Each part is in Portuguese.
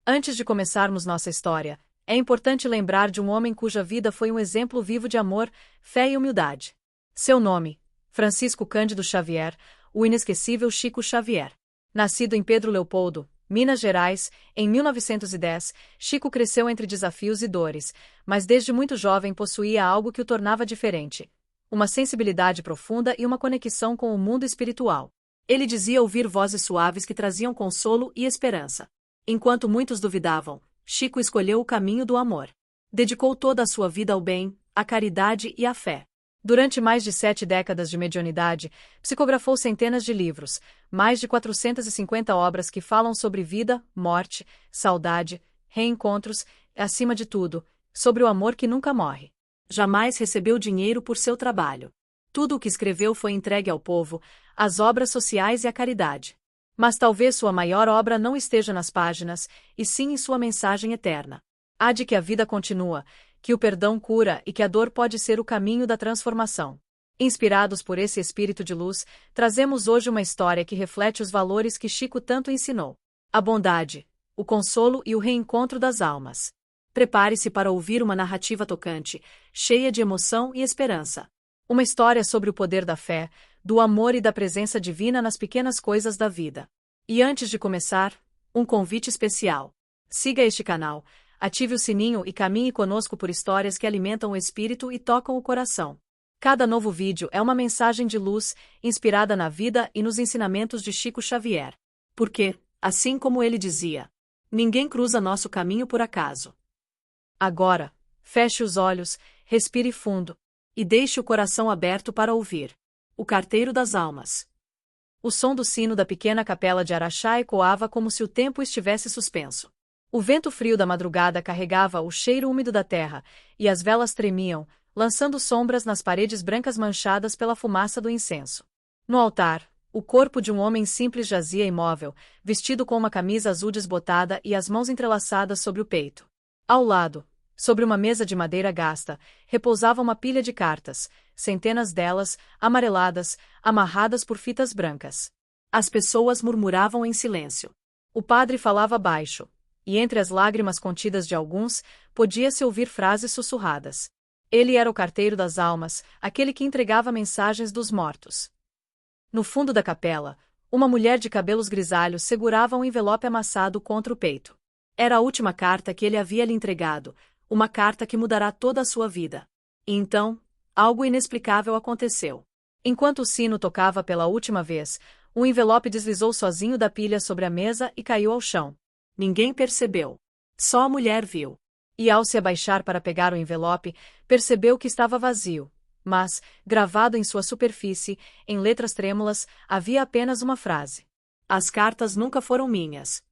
Antes de começarmos nossa história, é importante lembrar de um homem cuja vida foi um exemplo vivo de amor, fé e humildade. Seu nome, Francisco Cândido Xavier, o inesquecível Chico Xavier. Nascido em Pedro Leopoldo, Minas Gerais, em 1910, Chico cresceu entre desafios e dores, mas desde muito jovem possuía algo que o tornava diferente: uma sensibilidade profunda e uma conexão com o mundo espiritual. Ele dizia ouvir vozes suaves que traziam consolo e esperança. Enquanto muitos duvidavam, Chico escolheu o caminho do amor. Dedicou toda a sua vida ao bem, à caridade e à fé. Durante mais de 7 décadas de mediunidade, psicografou centenas de livros, mais de 450 obras que falam sobre vida, morte, saudade, reencontros e, acima de tudo, sobre o amor que nunca morre. Jamais recebeu dinheiro por seu trabalho. Tudo o que escreveu foi entregue ao povo, às obras sociais e à caridade. Mas talvez sua maior obra não esteja nas páginas, e sim em sua mensagem eterna. Há de que a vida continua, que o perdão cura e que a dor pode ser o caminho da transformação. Inspirados por esse espírito de luz, trazemos hoje uma história que reflete os valores que Chico tanto ensinou: a bondade, o consolo e o reencontro das almas. Prepare-se para ouvir uma narrativa tocante, cheia de emoção e esperança. Uma história sobre o poder da fé, do amor e da presença divina nas pequenas coisas da vida. E antes de começar, um convite especial. Siga este canal, ative o sininho e caminhe conosco por histórias que alimentam o espírito e tocam o coração. Cada novo vídeo é uma mensagem de luz, inspirada na vida e nos ensinamentos de Chico Xavier. Porque, assim como ele dizia, ninguém cruza nosso caminho por acaso. Agora, feche os olhos, respire fundo e deixe o coração aberto para ouvir o Carteiro das Almas. O som do sino da pequena capela de Araxá ecoava como se o tempo estivesse suspenso. O vento frio da madrugada carregava o cheiro úmido da terra, e as velas tremiam, lançando sombras nas paredes brancas manchadas pela fumaça do incenso. No altar, o corpo de um homem simples jazia imóvel, vestido com uma camisa azul desbotada e as mãos entrelaçadas sobre o peito. Ao lado, sobre uma mesa de madeira gasta, repousava uma pilha de cartas, centenas delas, amareladas, amarradas por fitas brancas. As pessoas murmuravam em silêncio. O padre falava baixo, e entre as lágrimas contidas de alguns, podia-se ouvir frases sussurradas. Ele era o carteiro das almas, aquele que entregava mensagens dos mortos. No fundo da capela, uma mulher de cabelos grisalhos segurava um envelope amassado contra o peito. Era a última carta que ele havia lhe entregado, uma carta que mudará toda a sua vida. E então, algo inexplicável aconteceu. Enquanto o sino tocava pela última vez, o envelope deslizou sozinho da pilha sobre a mesa e caiu ao chão. Ninguém percebeu. Só a mulher viu. E ao se abaixar para pegar o envelope, percebeu que estava vazio. Mas, gravado em sua superfície, em letras trêmulas, havia apenas uma frase: as cartas nunca foram minhas.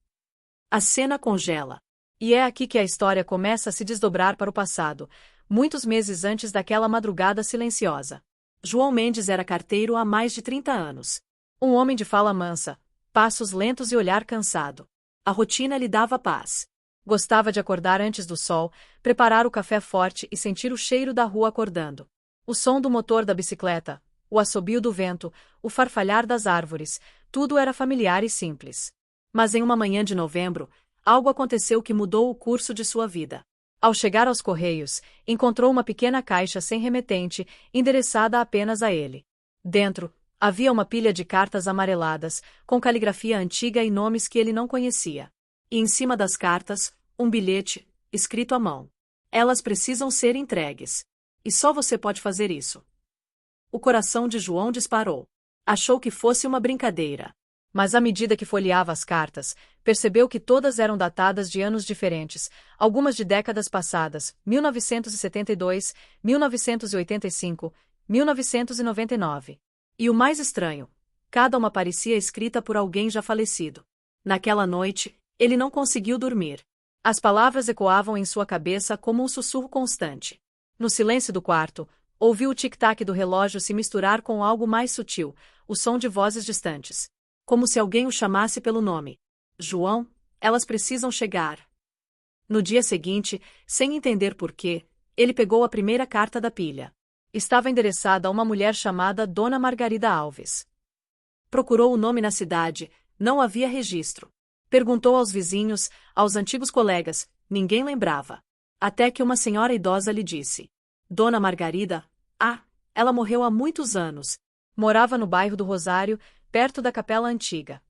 A cena congela. E é aqui que a história começa a se desdobrar para o passado, muitos meses antes daquela madrugada silenciosa. João Mendes era carteiro há mais de 30 anos. Um homem de fala mansa, passos lentos e olhar cansado. A rotina lhe dava paz. Gostava de acordar antes do sol, preparar o café forte e sentir o cheiro da rua acordando. O som do motor da bicicleta, o assobio do vento, o farfalhar das árvores, tudo era familiar e simples. Mas em uma manhã de novembro, algo aconteceu que mudou o curso de sua vida. Ao chegar aos Correios, encontrou uma pequena caixa sem remetente, endereçada apenas a ele. Dentro, havia uma pilha de cartas amareladas, com caligrafia antiga e nomes que ele não conhecia. E em cima das cartas, um bilhete, escrito à mão. Elas precisam ser entregues. E só você pode fazer isso. O coração de João disparou. Achou que fosse uma brincadeira. Mas à medida que folheava as cartas, percebeu que todas eram datadas de anos diferentes, algumas de décadas passadas, 1972, 1985, 1999. E o mais estranho, cada uma parecia escrita por alguém já falecido. Naquela noite, ele não conseguiu dormir. As palavras ecoavam em sua cabeça como um sussurro constante. No silêncio do quarto, ouviu o tic-tac do relógio se misturar com algo mais sutil, o som de vozes distantes. Como se alguém o chamasse pelo nome. João, elas precisam chegar. No dia seguinte, sem entender porquê, ele pegou a primeira carta da pilha. Estava endereçada a uma mulher chamada Dona Margarida Alves. Procurou o nome na cidade, não havia registro. Perguntou aos vizinhos, aos antigos colegas, ninguém lembrava. Até que uma senhora idosa lhe disse: Dona Margarida, ela morreu há muitos anos. Morava no bairro do Rosário, perto da capela antiga.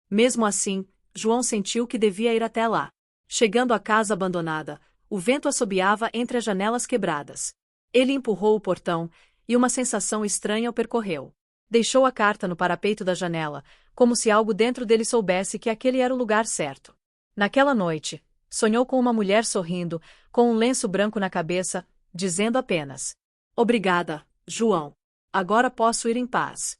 Mesmo assim, João sentiu que devia ir até lá. Chegando à casa abandonada, o vento assobiava entre as janelas quebradas. Ele empurrou o portão, e uma sensação estranha o percorreu. Deixou a carta no parapeito da janela, como se algo dentro dele soubesse que aquele era o lugar certo. Naquela noite, sonhou com uma mulher sorrindo, com um lenço branco na cabeça, dizendo apenas: Obrigada, João. Agora posso ir em paz.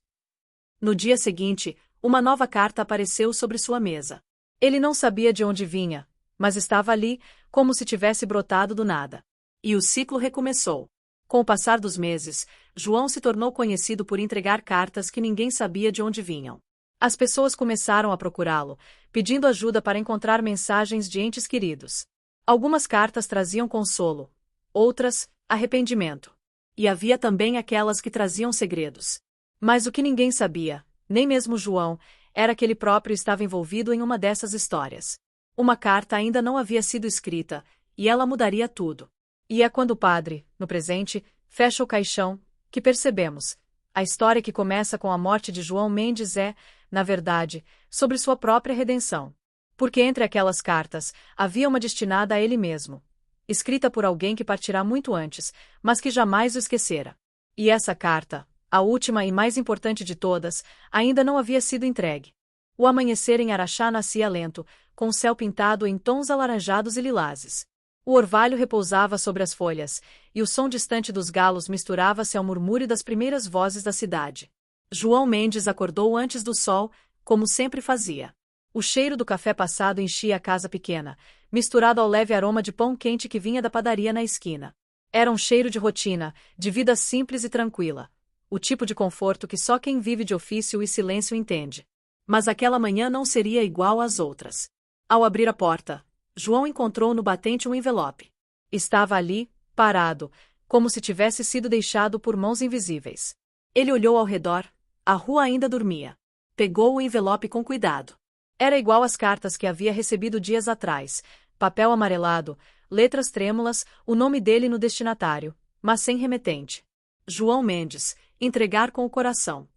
No dia seguinte, uma nova carta apareceu sobre sua mesa. Ele não sabia de onde vinha, mas estava ali, como se tivesse brotado do nada. E o ciclo recomeçou. Com o passar dos meses, João se tornou conhecido por entregar cartas que ninguém sabia de onde vinham. As pessoas começaram a procurá-lo, pedindo ajuda para encontrar mensagens de entes queridos. Algumas cartas traziam consolo, outras, arrependimento. E havia também aquelas que traziam segredos. Mas o que ninguém sabia, nem mesmo João, era que ele próprio estava envolvido em uma dessas histórias. Uma carta ainda não havia sido escrita, e ela mudaria tudo. E é quando o padre, no presente, fecha o caixão, que percebemos. A história que começa com a morte de João Mendes é, na verdade, sobre sua própria redenção. Porque entre aquelas cartas, havia uma destinada a ele mesmo. Escrita por alguém que partirá muito antes, mas que jamais o esquecera. E essa carta, a última e mais importante de todas, ainda não havia sido entregue. O amanhecer em Araxá nascia lento, com o céu pintado em tons alaranjados e lilazes. O orvalho repousava sobre as folhas, e o som distante dos galos misturava-se ao murmúrio das primeiras vozes da cidade. João Mendes acordou antes do sol, como sempre fazia. O cheiro do café passado enchia a casa pequena, misturado ao leve aroma de pão quente que vinha da padaria na esquina. Era um cheiro de rotina, de vida simples e tranquila. O tipo de conforto que só quem vive de ofício e silêncio entende. Mas aquela manhã não seria igual às outras. Ao abrir a porta, João encontrou no batente um envelope. Estava ali, parado, como se tivesse sido deixado por mãos invisíveis. Ele olhou ao redor, a rua ainda dormia. Pegou o envelope com cuidado. Era igual às cartas que havia recebido dias atrás, papel amarelado, letras trêmulas, o nome dele no destinatário, mas sem remetente. João Mendes, entregar com o coração.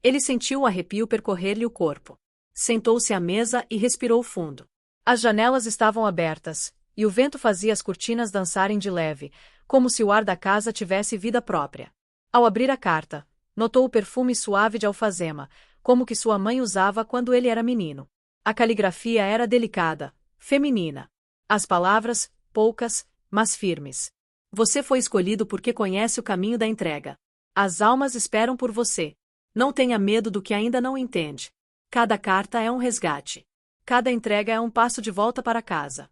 Ele sentiu o arrepio percorrer-lhe o corpo. Sentou-se à mesa e respirou fundo. As janelas estavam abertas, e o vento fazia as cortinas dançarem de leve, como se o ar da casa tivesse vida própria. Ao abrir a carta, notou o perfume suave de alfazema, como que sua mãe usava quando ele era menino. A caligrafia era delicada, feminina. As palavras, poucas, mas firmes. Você foi escolhido porque conhece o caminho da entrega. As almas esperam por você. Não tenha medo do que ainda não entende. Cada carta é um resgate. Cada entrega é um passo de volta para casa.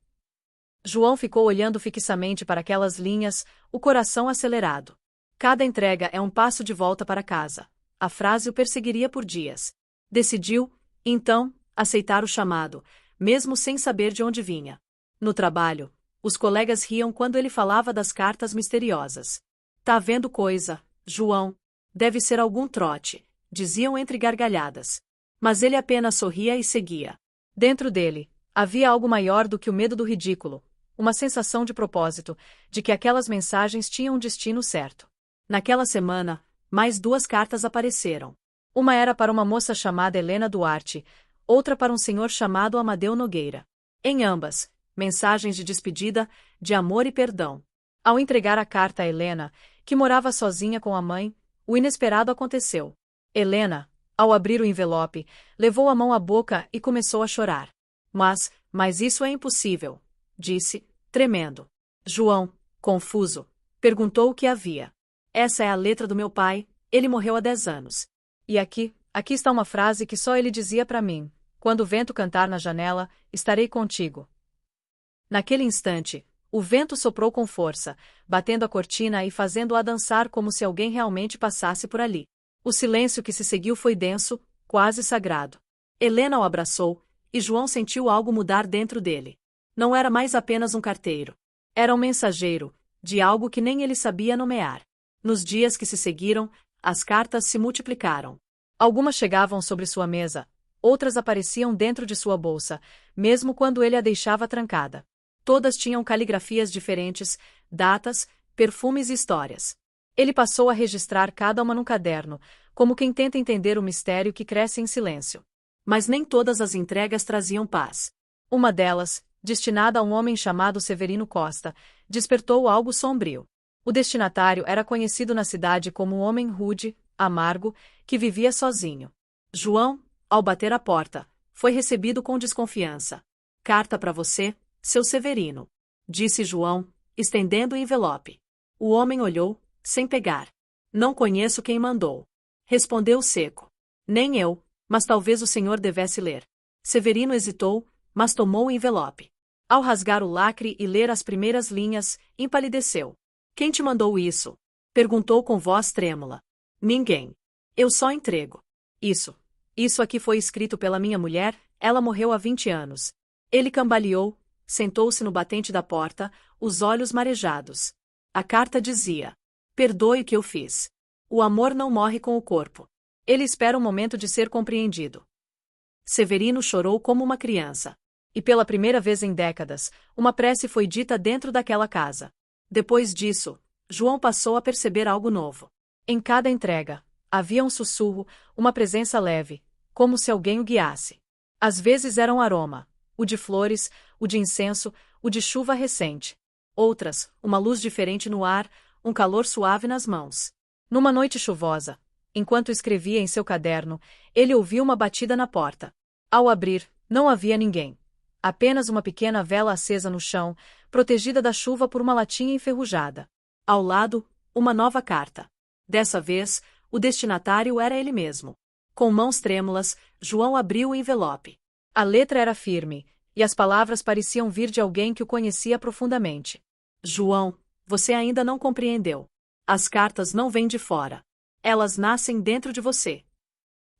João ficou olhando fixamente para aquelas linhas, o coração acelerado. Cada entrega é um passo de volta para casa. A frase o perseguiria por dias. Decidiu, então, aceitar o chamado, mesmo sem saber de onde vinha. No trabalho, os colegas riam quando ele falava das cartas misteriosas. Tá vendo coisa, João? Deve ser algum trote, diziam entre gargalhadas. Mas ele apenas sorria e seguia. Dentro dele, havia algo maior do que o medo do ridículo, uma sensação de propósito, de que aquelas mensagens tinham um destino certo. Naquela semana, mais 2 cartas apareceram. Uma era para uma moça chamada Helena Duarte, outra para um senhor chamado Amadeu Nogueira. Em ambas, mensagens de despedida, de amor e perdão. Ao entregar a carta a Helena, que morava sozinha com a mãe, o inesperado aconteceu. Helena, ao abrir o envelope, levou a mão à boca e começou a chorar. Mas isso é impossível, disse, tremendo. João, confuso, perguntou o que havia. Essa é a letra do meu pai, ele morreu há 10 anos. E aqui está uma frase que só ele dizia para mim. Quando o vento cantar na janela, estarei contigo. Naquele instante, o vento soprou com força, batendo a cortina e fazendo-a dançar como se alguém realmente passasse por ali. O silêncio que se seguiu foi denso, quase sagrado. Helena o abraçou, e João sentiu algo mudar dentro dele. Não era mais apenas um carteiro. Era um mensageiro, de algo que nem ele sabia nomear. Nos dias que se seguiram, as cartas se multiplicaram. Algumas chegavam sobre sua mesa, Outras apareciam dentro de sua bolsa, mesmo quando ele a deixava trancada. Todas tinham caligrafias diferentes, datas, perfumes e histórias. Ele passou a registrar cada uma num caderno, como quem tenta entender o mistério que cresce em silêncio. Mas nem todas as entregas traziam paz. Uma delas, destinada a um homem chamado Severino Costa, despertou algo sombrio. O destinatário era conhecido na cidade como um homem rude, amargo, que vivia sozinho. João, ao bater a porta, foi recebido com desconfiança. "Carta para você, seu Severino", disse João, estendendo o envelope. O homem olhou, sem pegar. "Não conheço quem mandou", respondeu seco. "Nem eu, mas talvez o senhor devesse ler." Severino hesitou, mas tomou o envelope. Ao rasgar o lacre e ler as primeiras linhas, empalideceu. "Quem te mandou isso?" perguntou com voz trêmula. "Ninguém. Eu só entrego." Isso aqui foi escrito pela minha mulher, ela morreu há 20 anos. Ele cambaleou, sentou-se no batente da porta, os olhos marejados. A carta dizia: "Perdoe o que eu fiz. O amor não morre com o corpo. Ele espera o momento de ser compreendido." Severino chorou como uma criança. E pela primeira vez em décadas, uma prece foi dita dentro daquela casa. Depois disso, João passou a perceber algo novo. Em cada entrega, havia um sussurro, uma presença leve, como se alguém o guiasse. Às vezes era um aroma, o de flores, o de incenso, o de chuva recente. Outras, uma luz diferente no ar, um calor suave nas mãos. Numa noite chuvosa, enquanto escrevia em seu caderno, ele ouviu uma batida na porta. Ao abrir, não havia ninguém. Apenas uma pequena vela acesa no chão, protegida da chuva por uma latinha enferrujada. Ao lado, uma nova carta. Dessa vez, o destinatário era ele mesmo. Com mãos trêmulas, João abriu o envelope. A letra era firme, e as palavras pareciam vir de alguém que o conhecia profundamente. "João, você ainda não compreendeu. As cartas não vêm de fora. Elas nascem dentro de você."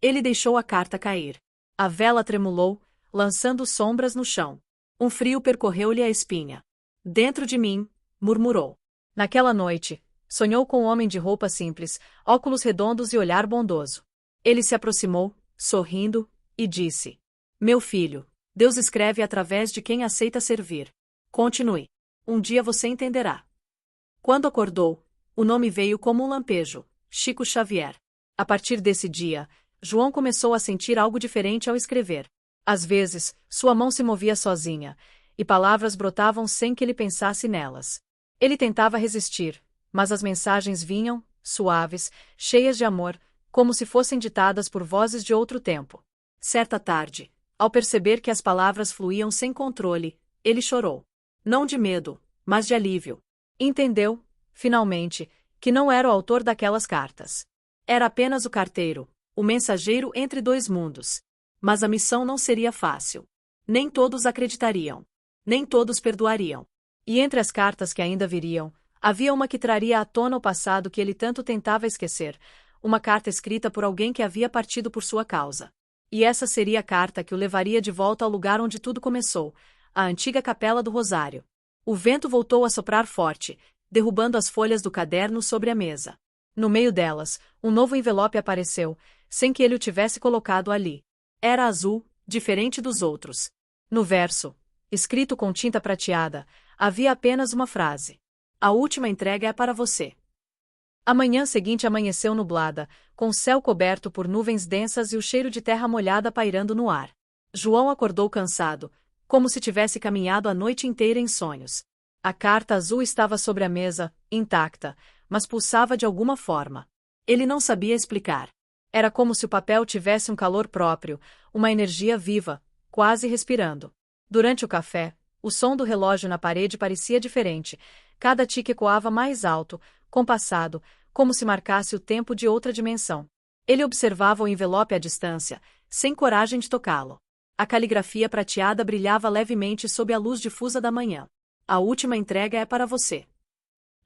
Ele deixou a carta cair. A vela tremulou, lançando sombras no chão. Um frio percorreu-lhe a espinha. "Dentro de mim", murmurou. Naquela noite, sonhou com um homem de roupa simples, óculos redondos e olhar bondoso. Ele se aproximou, sorrindo, e disse: "Meu filho, Deus escreve através de quem aceita servir. Continue. Um dia você entenderá." Quando acordou, o nome veio como um lampejo: Chico Xavier. A partir desse dia, João começou a sentir algo diferente ao escrever. Às vezes, sua mão se movia sozinha, e palavras brotavam sem que ele pensasse nelas. Ele tentava resistir, mas as mensagens vinham, suaves, cheias de amor, como se fossem ditadas por vozes de outro tempo. Certa tarde, ao perceber que as palavras fluíam sem controle, ele chorou. Não de medo, mas de alívio. Entendeu, finalmente, que não era o autor daquelas cartas. Era apenas o carteiro, o mensageiro entre dois mundos. Mas a missão não seria fácil. Nem todos acreditariam. Nem todos perdoariam. E entre as cartas que ainda viriam, havia uma que traria à tona o passado que ele tanto tentava esquecer, uma carta escrita por alguém que havia partido por sua causa. E essa seria a carta que o levaria de volta ao lugar onde tudo começou, a antiga Capela do Rosário. O vento voltou a soprar forte, derrubando as folhas do caderno sobre a mesa. No meio delas, um novo envelope apareceu, sem que ele o tivesse colocado ali. Era azul, diferente dos outros. No verso, escrito com tinta prateada, havia apenas uma frase: "A última entrega é para você." A manhã seguinte amanheceu nublada, com o céu coberto por nuvens densas e o cheiro de terra molhada pairando no ar. João acordou cansado, como se tivesse caminhado a noite inteira em sonhos. A carta azul estava sobre a mesa, intacta, mas pulsava de alguma forma. Ele não sabia explicar. Era como se o papel tivesse um calor próprio, uma energia viva, quase respirando. Durante o café, o som do relógio na parede parecia diferente, cada tique ecoava mais alto, compassado, como se marcasse o tempo de outra dimensão. Ele observava o envelope à distância, sem coragem de tocá-lo. A caligrafia prateada brilhava levemente sob a luz difusa da manhã. "A última entrega é para você."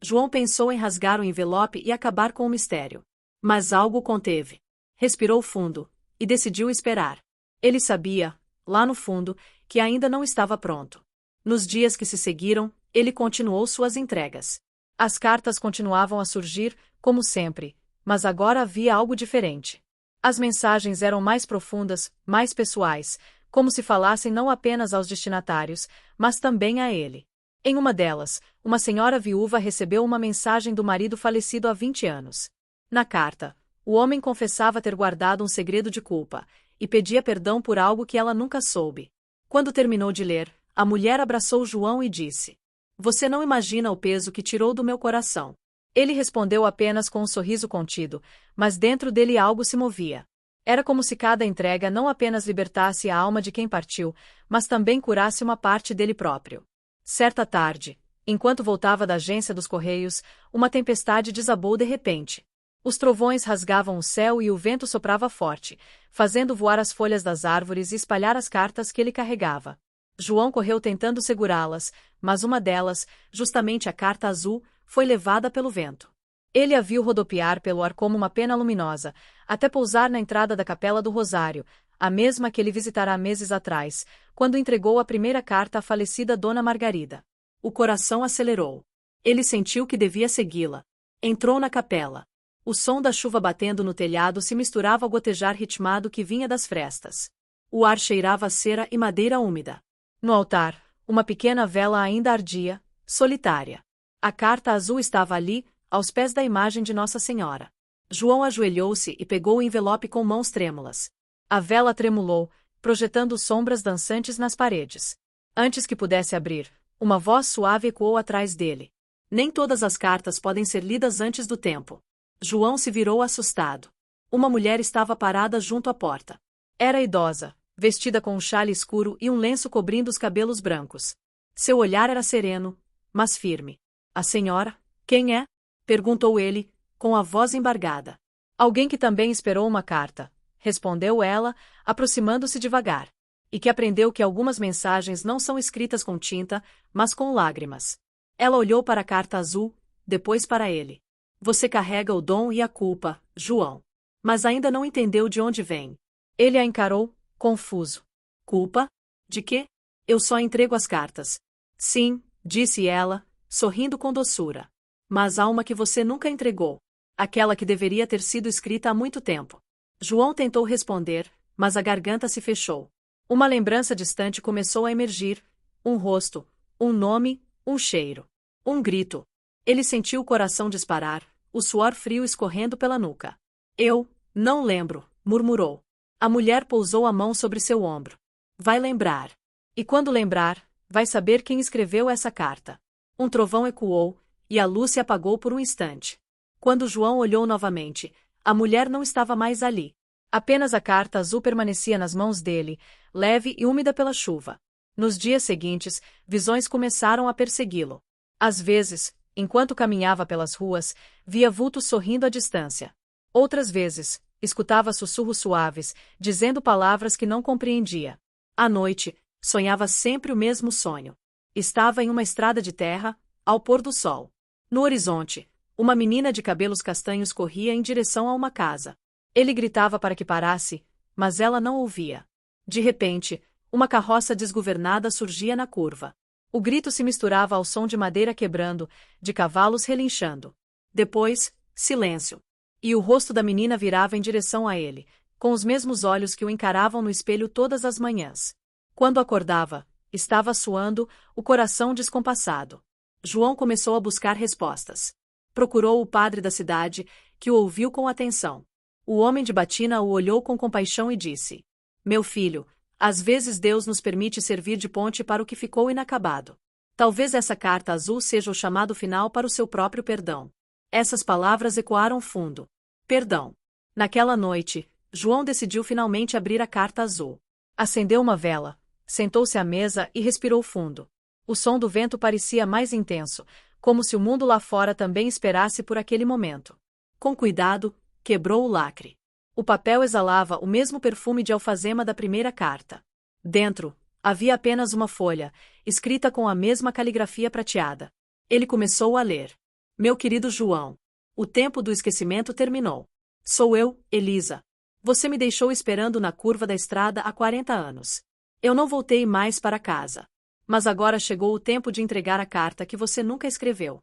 João pensou em rasgar o envelope e acabar com o mistério. Mas algo o conteve. Respirou fundo, e decidiu esperar. Ele sabia, lá no fundo, que ainda não estava pronto. Nos dias que se seguiram, ele continuou suas entregas. As cartas continuavam a surgir, como sempre, mas agora havia algo diferente. As mensagens eram mais profundas, mais pessoais, como se falassem não apenas aos destinatários, mas também a ele. Em uma delas, uma senhora viúva recebeu uma mensagem do marido falecido há 20 anos. Na carta, o homem confessava ter guardado um segredo de culpa, e pedia perdão por algo que ela nunca soube. Quando terminou de ler, a mulher abraçou João e disse: "Você não imagina o peso que tirou do meu coração." Ele respondeu apenas com um sorriso contido, mas dentro dele algo se movia. Era como se cada entrega não apenas libertasse a alma de quem partiu, mas também curasse uma parte dele próprio. Certa tarde, enquanto voltava da agência dos Correios, uma tempestade desabou de repente. Os trovões rasgavam o céu e o vento soprava forte, fazendo voar as folhas das árvores e espalhar as cartas que ele carregava. João correu tentando segurá-las, mas uma delas, justamente a carta azul, foi levada pelo vento. Ele a viu rodopiar pelo ar como uma pena luminosa, até pousar na entrada da Capela do Rosário, a mesma que ele visitara meses atrás, quando entregou a primeira carta à falecida Dona Margarida. O coração acelerou. Ele sentiu que devia segui-la. Entrou na capela. O som da chuva batendo no telhado se misturava ao gotejar ritmado que vinha das frestas. O ar cheirava a cera e madeira úmida. No altar, uma pequena vela ainda ardia, solitária. A carta azul estava ali, aos pés da imagem de Nossa Senhora. João ajoelhou-se e pegou o envelope com mãos trêmulas. A vela tremulou, projetando sombras dançantes nas paredes. Antes que pudesse abrir, uma voz suave ecoou atrás dele. Nem todas as cartas podem ser lidas antes do tempo. João se virou assustado. Uma mulher estava parada junto à porta. Era idosa, vestida com um xale escuro e um lenço cobrindo os cabelos brancos. Seu olhar era sereno, mas firme. "A senhora, quem é?" perguntou ele, com a voz embargada. "Alguém que também esperou uma carta", respondeu ela, aproximando-se devagar. "E que aprendeu que algumas mensagens não são escritas com tinta, mas com lágrimas." Ela olhou para a carta azul, depois para ele. "Você carrega o dom e a culpa, João. Mas ainda não entendeu de onde vem." Ele a encarou, confuso. "Culpa? De quê? Eu só entrego as cartas." "Sim", disse ela, sorrindo com doçura. "Mas há uma que você nunca entregou. Aquela que deveria ter sido escrita há muito tempo." João tentou responder, mas a garganta se fechou. Uma lembrança distante começou a emergir, um rosto, um nome, um cheiro, um grito. Ele sentiu o coração disparar, o suor frio escorrendo pela nuca. "Eu não lembro", murmurou. A mulher pousou a mão sobre seu ombro. "Vai lembrar. E quando lembrar, vai saber quem escreveu essa carta." Um trovão ecoou, e a luz se apagou por um instante. Quando João olhou novamente, a mulher não estava mais ali. Apenas a carta azul permanecia nas mãos dele, leve e úmida pela chuva. Nos dias seguintes, visões começaram a persegui-lo. Às vezes, enquanto caminhava pelas ruas, via vultos sorrindo à distância. Outras vezes, escutava sussurros suaves, dizendo palavras que não compreendia. À noite, sonhava sempre o mesmo sonho. Estava em uma estrada de terra, ao pôr do sol. No horizonte, uma menina de cabelos castanhos corria em direção a uma casa. Ele gritava para que parasse, mas ela não ouvia. De repente, uma carroça desgovernada surgia na curva. O grito se misturava ao som de madeira quebrando, de cavalos relinchando. Depois, silêncio. E o rosto da menina virava em direção a ele, com os mesmos olhos que o encaravam no espelho todas as manhãs. Quando acordava, estava suando, o coração descompassado. João começou a buscar respostas. Procurou o padre da cidade, que o ouviu com atenção. O homem de batina o olhou com compaixão e disse: "Meu filho, às vezes Deus nos permite servir de ponte para o que ficou inacabado. Talvez essa carta azul seja o chamado final para o seu próprio perdão." Essas palavras ecoaram fundo. Perdão. Naquela noite, João decidiu finalmente abrir a carta azul. Acendeu uma vela, sentou-se à mesa e respirou fundo. O som do vento parecia mais intenso, como se o mundo lá fora também esperasse por aquele momento. Com cuidado, quebrou o lacre. O papel exalava o mesmo perfume de alfazema da primeira carta. Dentro, havia apenas uma folha, escrita com a mesma caligrafia prateada. Ele começou a ler. "Meu querido João, o tempo do esquecimento terminou. Sou eu, Elisa. Você me deixou esperando na curva da estrada há 40 anos. Eu não voltei mais para casa. Mas agora chegou o tempo de entregar a carta que você nunca escreveu."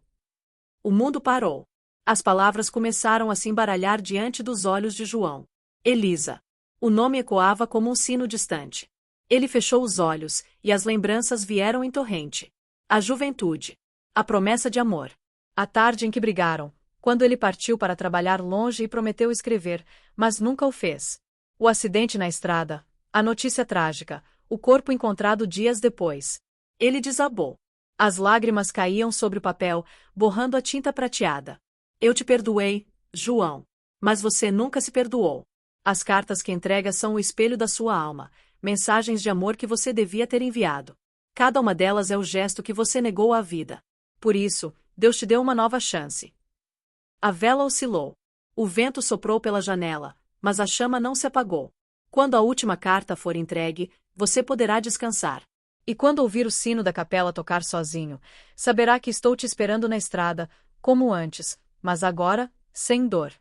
O mundo parou. As palavras começaram a se embaralhar diante dos olhos de João. Elisa. O nome ecoava como um sino distante. Ele fechou os olhos, e as lembranças vieram em torrente. A juventude. A promessa de amor. A tarde em que brigaram, quando ele partiu para trabalhar longe e prometeu escrever, mas nunca o fez. O acidente na estrada. A notícia trágica. O corpo encontrado dias depois. Ele desabou. As lágrimas caíam sobre o papel, borrando a tinta prateada. Eu te perdoei, João. Mas você nunca se perdoou. As cartas que entrega são o espelho da sua alma, mensagens de amor que você devia ter enviado. Cada uma delas é o gesto que você negou à vida. Por isso, Deus te deu uma nova chance. A vela oscilou. O vento soprou pela janela, mas a chama não se apagou. Quando a última carta for entregue, você poderá descansar. E quando ouvir o sino da capela tocar sozinho, saberá que estou te esperando na estrada, como antes, mas agora, sem dor.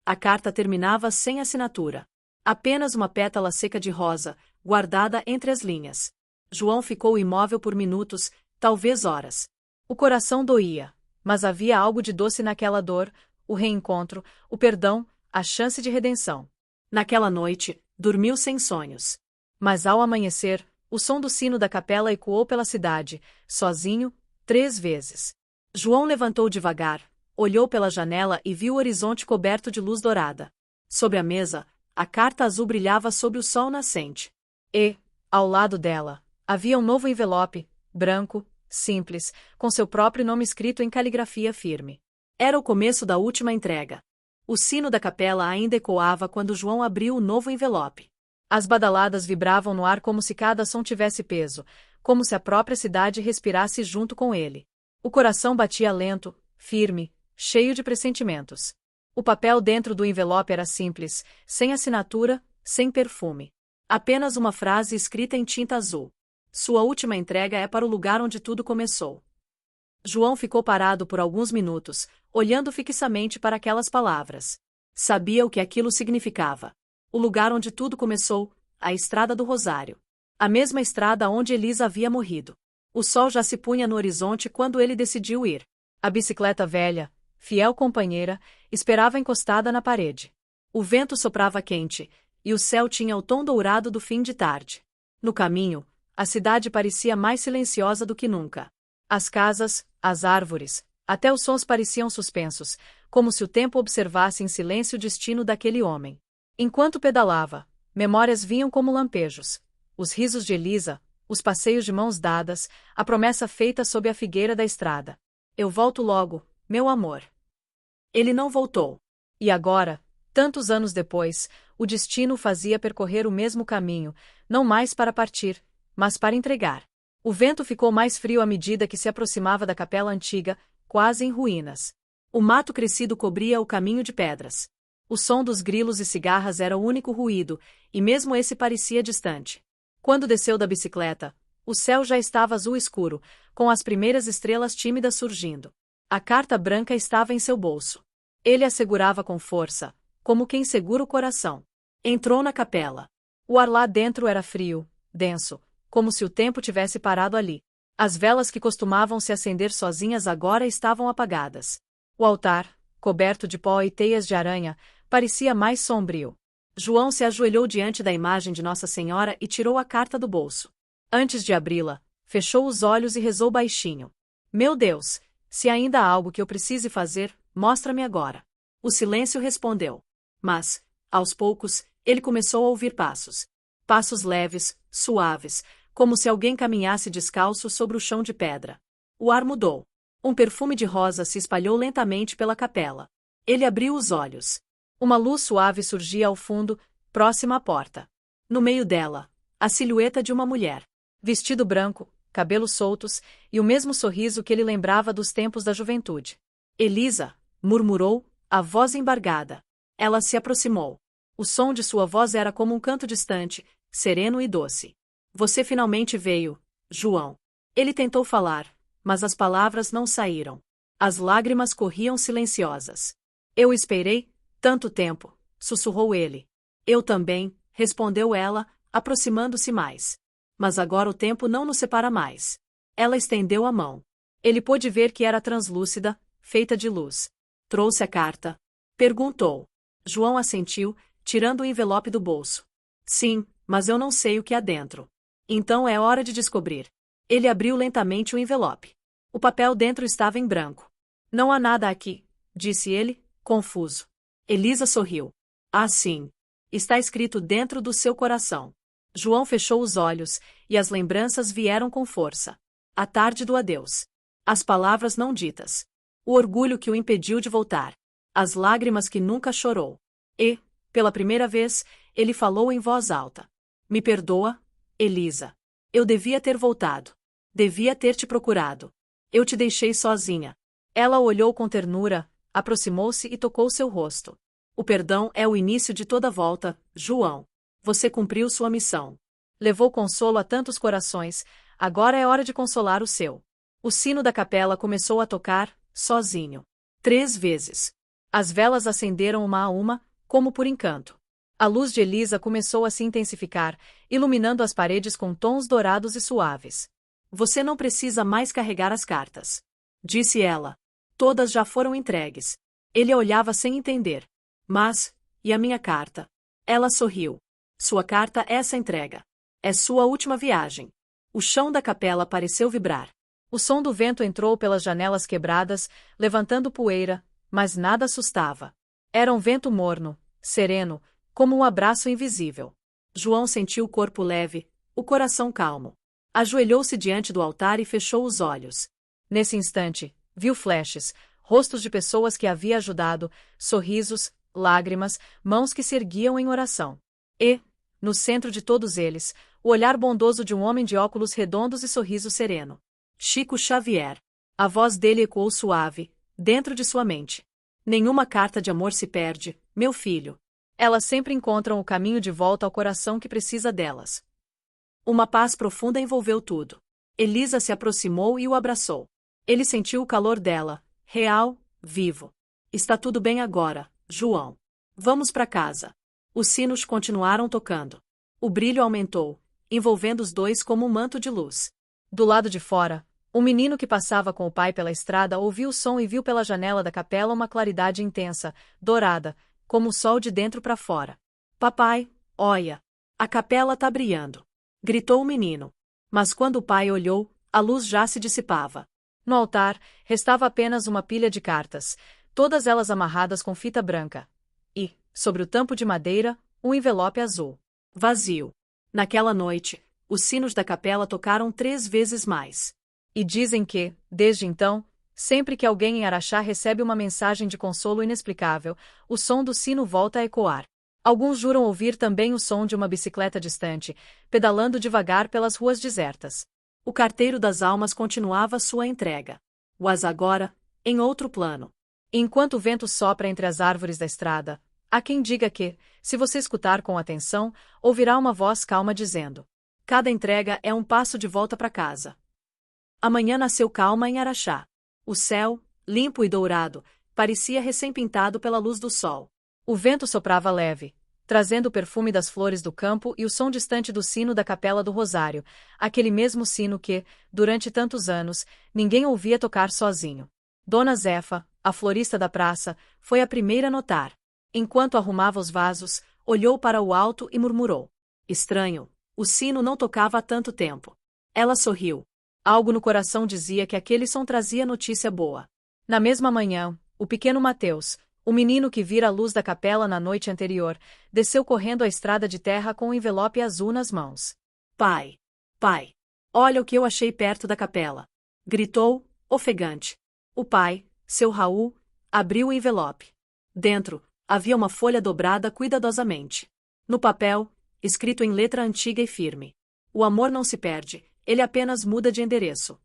A carta terminava sem assinatura. Apenas uma pétala seca de rosa, guardada entre as linhas. João ficou imóvel por minutos, talvez horas. O coração doía, mas havia algo de doce naquela dor, o reencontro, o perdão, a chance de redenção. Naquela noite, dormiu sem sonhos. Mas ao amanhecer, o som do sino da capela ecoou pela cidade, sozinho, 3 vezes. João levantou devagar, olhou pela janela e viu o horizonte coberto de luz dourada. Sobre a mesa, a carta azul brilhava sob o sol nascente. E, ao lado dela, havia um novo envelope, branco, simples, com seu próprio nome escrito em caligrafia firme. Era o começo da última entrega. O sino da capela ainda ecoava quando João abriu o novo envelope. As badaladas vibravam no ar como se cada som tivesse peso, como se a própria cidade respirasse junto com ele. O coração batia lento, firme, cheio de pressentimentos. O papel dentro do envelope era simples, sem assinatura, sem perfume. Apenas uma frase escrita em tinta azul. Sua última entrega é para o lugar onde tudo começou. João ficou parado por alguns minutos, olhando fixamente para aquelas palavras. Sabia o que aquilo significava. O lugar onde tudo começou, a Estrada do Rosário. A mesma estrada onde Elisa havia morrido. O sol já se punha no horizonte quando ele decidiu ir. A bicicleta velha, fiel companheira, esperava encostada na parede. O vento soprava quente, e o céu tinha o tom dourado do fim de tarde. No caminho, a cidade parecia mais silenciosa do que nunca. As casas, as árvores, até os sons pareciam suspensos, como se o tempo observasse em silêncio o destino daquele homem. Enquanto pedalava, memórias vinham como lampejos. Os risos de Elisa, os passeios de mãos dadas, a promessa feita sob a figueira da estrada. Eu volto logo, meu amor. Ele não voltou. E agora, tantos anos depois, o destino o fazia percorrer o mesmo caminho, não mais para partir, mas para entregar. O vento ficou mais frio à medida que se aproximava da capela antiga, quase em ruínas. O mato crescido cobria o caminho de pedras. O som dos grilos e cigarras era o único ruído, e mesmo esse parecia distante. Quando desceu da bicicleta, o céu já estava azul escuro, com as primeiras estrelas tímidas surgindo. A carta branca estava em seu bolso. Ele a segurava com força, como quem segura o coração. Entrou na capela. O ar lá dentro era frio, denso, como se o tempo tivesse parado ali. As velas que costumavam se acender sozinhas agora estavam apagadas. O altar, coberto de pó e teias de aranha, parecia mais sombrio. João se ajoelhou diante da imagem de Nossa Senhora e tirou a carta do bolso. Antes de abri-la, fechou os olhos e rezou baixinho. Meu Deus, se ainda há algo que eu precise fazer, mostra-me agora. O silêncio respondeu. Mas, aos poucos, ele começou a ouvir passos. Passos leves, suaves, como se alguém caminhasse descalço sobre o chão de pedra. O ar mudou. Um perfume de rosa se espalhou lentamente pela capela. Ele abriu os olhos. Uma luz suave surgia ao fundo, próxima à porta. No meio dela, a silhueta de uma mulher. Vestido branco, cabelos soltos, e o mesmo sorriso que ele lembrava dos tempos da juventude. Elisa, murmurou, a voz embargada. Ela se aproximou. O som de sua voz era como um canto distante, sereno e doce. Você finalmente veio, João. Ele tentou falar, mas as palavras não saíram. As lágrimas corriam silenciosas. Eu esperei tanto tempo, sussurrou ele. Eu também, respondeu ela, aproximando-se mais. Mas agora o tempo não nos separa mais. Ela estendeu a mão. Ele pôde ver que era translúcida, feita de luz. Trouxe a carta? Perguntou. João assentiu, tirando o envelope do bolso. Sim, mas eu não sei o que há dentro. Então é hora de descobrir. Ele abriu lentamente o envelope. O papel dentro estava em branco. Não há nada aqui, disse ele, confuso. Elisa sorriu. Ah, sim. Está escrito dentro do seu coração. João fechou os olhos, e as lembranças vieram com força. A tarde do adeus. As palavras não ditas. O orgulho que o impediu de voltar. As lágrimas que nunca chorou. E, pela primeira vez, ele falou em voz alta. Me perdoa, Elisa. Eu devia ter voltado. Devia ter te procurado. Eu te deixei sozinha. Ela o olhou com ternura, aproximou-se e tocou seu rosto. O perdão é o início de toda volta, João. Você cumpriu sua missão. Levou consolo a tantos corações, agora é hora de consolar o seu. O sino da capela começou a tocar, sozinho. 3 vezes. As velas acenderam uma a uma, como por encanto. A luz de Elisa começou a se intensificar, iluminando as paredes com tons dourados e suaves. Você não precisa mais carregar as cartas, disse ela. Todas já foram entregues. Ele a olhava sem entender. Mas, e a minha carta? Ela sorriu. Sua carta é essa entrega. É sua última viagem. O chão da capela pareceu vibrar. O som do vento entrou pelas janelas quebradas, levantando poeira, mas nada assustava. Era um vento morno, sereno, como um abraço invisível. João sentiu o corpo leve, o coração calmo. Ajoelhou-se diante do altar e fechou os olhos. Nesse instante, viu flashes, rostos de pessoas que havia ajudado, sorrisos, lágrimas, mãos que se erguiam em oração. E, no centro de todos eles, o olhar bondoso de um homem de óculos redondos e sorriso sereno. Chico Xavier. A voz dele ecoou suave, dentro de sua mente. Nenhuma carta de amor se perde, meu filho. Elas sempre encontram o caminho de volta ao coração que precisa delas. Uma paz profunda envolveu tudo. Elisa se aproximou e o abraçou. Ele sentiu o calor dela, real, vivo. Está tudo bem agora, João. Vamos para casa. Os sinos continuaram tocando. O brilho aumentou, envolvendo os dois como um manto de luz. Do lado de fora, um menino que passava com o pai pela estrada ouviu o som e viu pela janela da capela uma claridade intensa, dourada, como o sol de dentro para fora. Papai, olha! A capela tá brilhando! Gritou o menino. Mas quando o pai olhou, a luz já se dissipava. No altar, restava apenas uma pilha de cartas, todas elas amarradas com fita branca. E, sobre o tampo de madeira, um envelope azul. Vazio. Naquela noite, os sinos da capela tocaram 3 vezes mais. E dizem que, desde então, sempre que alguém em Araxá recebe uma mensagem de consolo inexplicável, o som do sino volta a ecoar. Alguns juram ouvir também o som de uma bicicleta distante, pedalando devagar pelas ruas desertas. O carteiro das almas continuava sua entrega. Mas agora, em outro plano. Enquanto o vento sopra entre as árvores da estrada, há quem diga que, se você escutar com atenção, ouvirá uma voz calma dizendo: cada entrega é um passo de volta para casa. Amanhã nasceu calma em Araxá. O céu, limpo e dourado, parecia recém-pintado pela luz do sol. O vento soprava leve, trazendo o perfume das flores do campo e o som distante do sino da Capela do Rosário, aquele mesmo sino que, durante tantos anos, ninguém ouvia tocar sozinho. Dona Zefa, a florista da praça, foi a primeira a notar. Enquanto arrumava os vasos, olhou para o alto e murmurou: estranho, o sino não tocava há tanto tempo. Ela sorriu. Algo no coração dizia que aquele som trazia notícia boa. Na mesma manhã, o pequeno Mateus, o menino que vira a luz da capela na noite anterior, desceu correndo a estrada de terra com um envelope azul nas mãos. Pai! Pai! Olha o que eu achei perto da capela! Gritou, ofegante. O pai, seu Raul, abriu o envelope. Dentro, havia uma folha dobrada cuidadosamente. No papel, escrito em letra antiga e firme: o amor não se perde, ele apenas muda de endereço.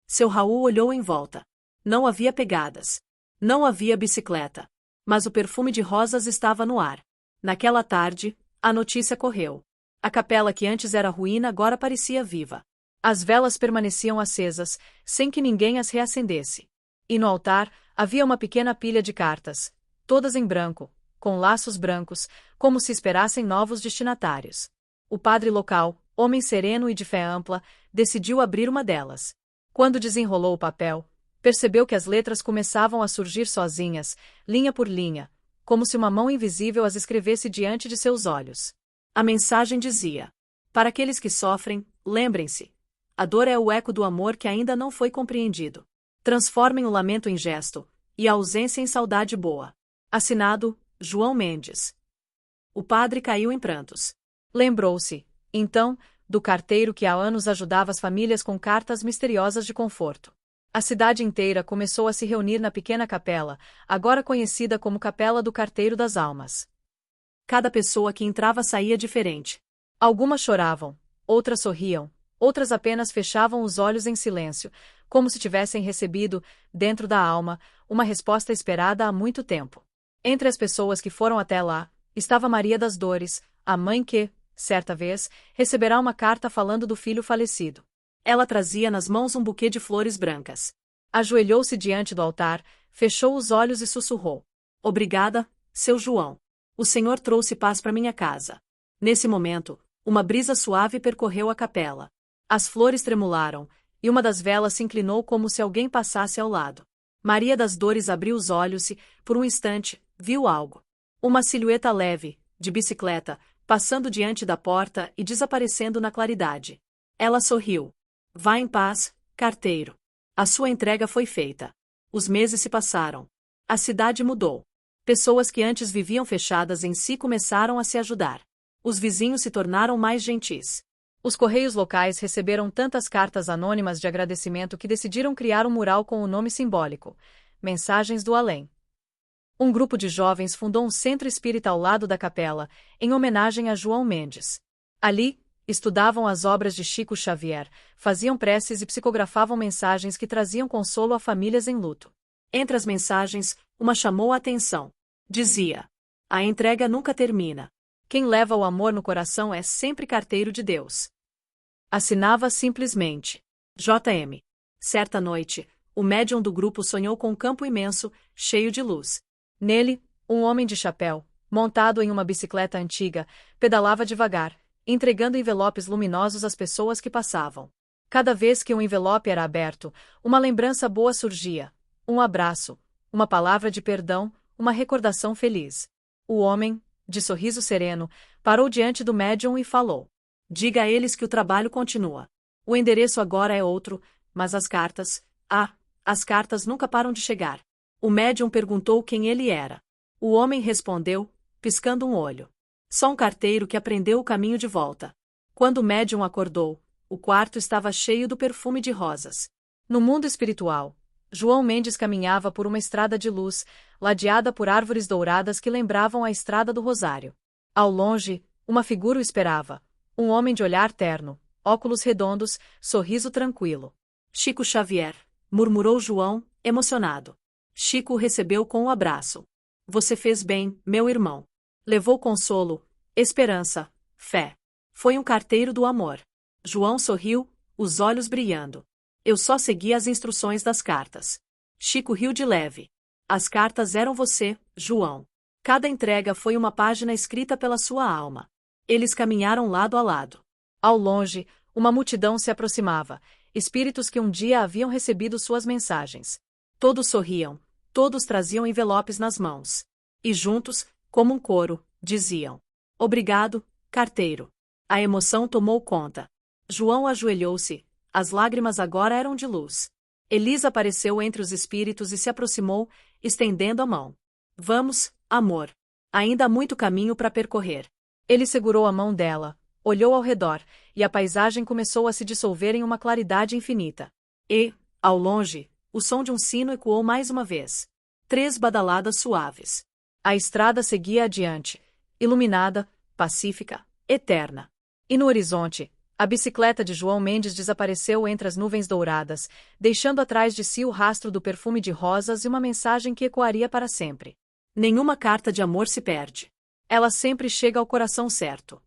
Seu Raul olhou em volta. Não havia pegadas. Não havia bicicleta. Mas o perfume de rosas estava no ar. Naquela tarde, a notícia correu. A capela que antes era ruína agora parecia viva. As velas permaneciam acesas, sem que ninguém as reacendesse. E no altar, havia uma pequena pilha de cartas, todas em branco, com laços brancos, como se esperassem novos destinatários. O padre local, homem sereno e de fé ampla, decidiu abrir uma delas. Quando desenrolou o papel, percebeu que as letras começavam a surgir sozinhas, linha por linha, como se uma mão invisível as escrevesse diante de seus olhos. A mensagem dizia: para aqueles que sofrem, lembrem-se. A dor é o eco do amor que ainda não foi compreendido. Transformem o lamento em gesto, e a ausência em saudade boa. Assinado, João Mendes. O padre caiu em prantos. Lembrou-se, então, do carteiro que há anos ajudava as famílias com cartas misteriosas de conforto. A cidade inteira começou a se reunir na pequena capela, agora conhecida como Capela do Carteiro das Almas. Cada pessoa que entrava saía diferente. Algumas choravam, outras sorriam, outras apenas fechavam os olhos em silêncio, como se tivessem recebido, dentro da alma, uma resposta esperada há muito tempo. Entre as pessoas que foram até lá, estava Maria das Dores, a mãe que, certa vez, receberá uma carta falando do filho falecido. Ela trazia nas mãos um buquê de flores brancas. Ajoelhou-se diante do altar, fechou os olhos e sussurrou: obrigada, seu João. O Senhor trouxe paz para minha casa. Nesse momento, uma brisa suave percorreu a capela. As flores tremularam, e uma das velas se inclinou como se alguém passasse ao lado. Maria das Dores abriu os olhos e, por um instante, viu algo. Uma silhueta leve, de bicicleta, passando diante da porta e desaparecendo na claridade. Ela sorriu. Vá em paz, carteiro. A sua entrega foi feita. Os meses se passaram. A cidade mudou. Pessoas que antes viviam fechadas em si começaram a se ajudar. Os vizinhos se tornaram mais gentis. Os correios locais receberam tantas cartas anônimas de agradecimento que decidiram criar um mural com o nome simbólico: Mensagens do Além. Um grupo de jovens fundou um centro espírita ao lado da capela, em homenagem a João Mendes. Ali, estudavam as obras de Chico Xavier, faziam preces e psicografavam mensagens que traziam consolo a famílias em luto. Entre as mensagens, uma chamou a atenção. Dizia: a entrega nunca termina. Quem leva o amor no coração é sempre carteiro de Deus. Assinava simplesmente: J.M. Certa noite, o médium do grupo sonhou com um campo imenso, cheio de luz. Nele, um homem de chapéu, montado em uma bicicleta antiga, pedalava devagar, entregando envelopes luminosos às pessoas que passavam. Cada vez que um envelope era aberto, uma lembrança boa surgia: um abraço, uma palavra de perdão, uma recordação feliz. O homem, de sorriso sereno, parou diante do médium e falou: diga a eles que o trabalho continua. O endereço agora é outro, mas as cartas... as cartas nunca param de chegar. O médium perguntou quem ele era. O homem respondeu, piscando um olho: só um carteiro que aprendeu o caminho de volta. Quando o médium acordou, o quarto estava cheio do perfume de rosas. No mundo espiritual, João Mendes caminhava por uma estrada de luz, ladeada por árvores douradas que lembravam a estrada do Rosário. Ao longe, uma figura o esperava. Um homem de olhar terno, óculos redondos, sorriso tranquilo. Chico Xavier, murmurou João, emocionado. Chico o recebeu com um abraço. Você fez bem, meu irmão. Levou consolo, esperança, fé. Foi um carteiro do amor. João sorriu, os olhos brilhando. Eu só segui as instruções das cartas. Chico riu de leve. As cartas eram você, João. Cada entrega foi uma página escrita pela sua alma. Eles caminharam lado a lado. Ao longe, uma multidão se aproximava, espíritos que um dia haviam recebido suas mensagens. Todos sorriam, todos traziam envelopes nas mãos. E juntos, como um coro, diziam: obrigado, carteiro. A emoção tomou conta. João ajoelhou-se, as lágrimas agora eram de luz. Elisa apareceu entre os espíritos e se aproximou, estendendo a mão. Vamos, amor. Ainda há muito caminho para percorrer. Ele segurou a mão dela, olhou ao redor, e a paisagem começou a se dissolver em uma claridade infinita. E, ao longe, o som de um sino ecoou mais uma vez. 3 badaladas suaves. A estrada seguia adiante, iluminada, pacífica, eterna. E no horizonte, a bicicleta de João Mendes desapareceu entre as nuvens douradas, deixando atrás de si o rastro do perfume de rosas e uma mensagem que ecoaria para sempre. Nenhuma carta de amor se perde. Ela sempre chega ao coração certo.